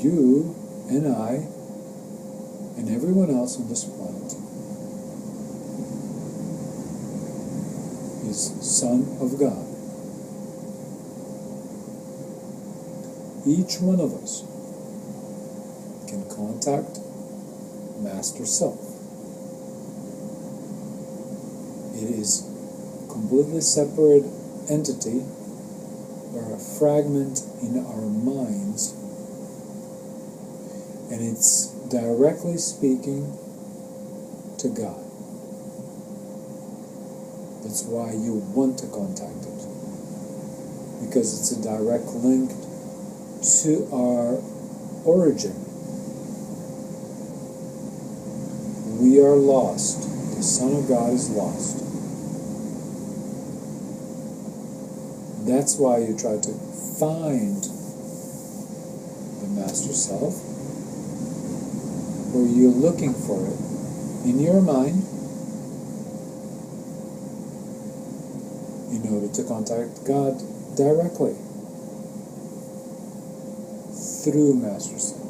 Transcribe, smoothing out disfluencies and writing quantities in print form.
you and I and everyone else on this planet is Son of God. Each one of us can contact Master Self. It is a completely separate entity or a fragment in our minds, and it's directly speaking to God. That's why you want to contact it, because it's a direct link to our origin. We are lost. The Son of God is lost. That's why you try to find the Master Self, or you're looking for it in your mind in order to contact God directly through Master Self.